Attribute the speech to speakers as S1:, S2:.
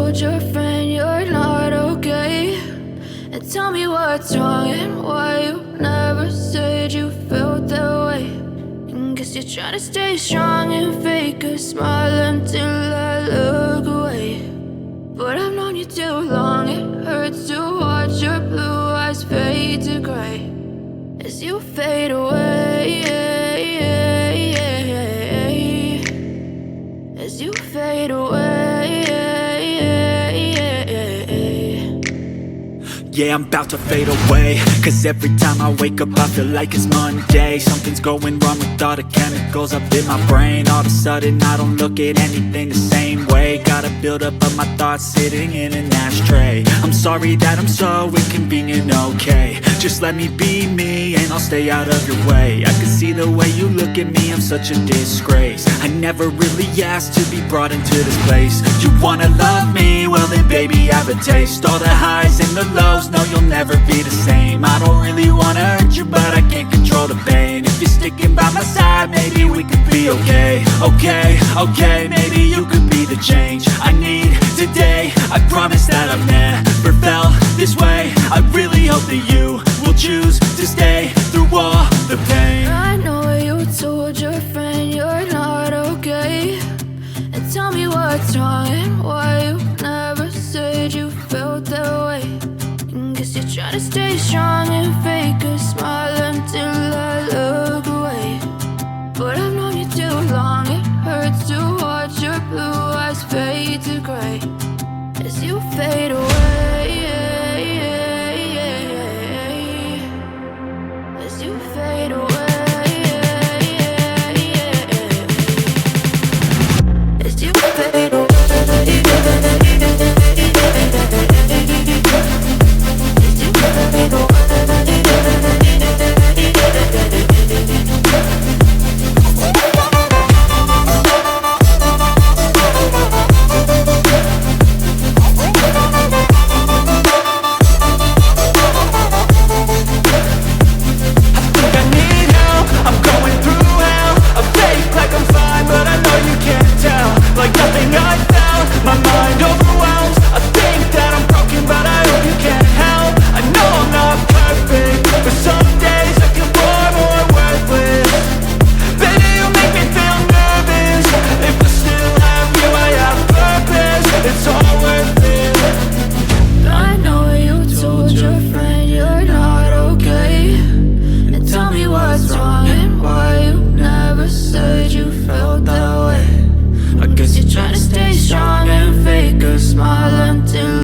S1: told your friend you're not okay, and tell me what's wrong and why you never said you felt that way. And guess you're trying to stay strong and fake a smile until I look away. But I've known you too long, it hurts to watch your blue eyes fade to gray as you fade away, as you fade away.
S2: Yeah, I'm about to fade away, cause every time I wake up I feel like it's Monday. Something's going wrong with all the chemicals up in my brain. All of a sudden I don't look at anything the same way. Got a build up of my thoughts sitting in an ashtray. I'm sorry that I'm so inconvenient, okay. Just let me be me and I'll stay out of your way. I can see the way you look at me, I'm such a disgrace. I never really asked to be brought into this place. You wanna love me? Well then baby, have a taste. All the highs and the lows, no, you'll never be the same. I don't really wanna hurt you, but I can't control the pain. If you're sticking by my side, maybe we could be okay. Okay, maybe you could be the change I need today. I promise that I've never felt this way. I really hope that you will choose to stay through all the pain.
S1: I know you told your friend you're not okay, and tell me what's wrong and why you never said you felt that way. And guess you're trying to stay strong and fake a smile until I look away. But I've known you too long, it hurts to watch your blue eyes fade to gray as you fade away.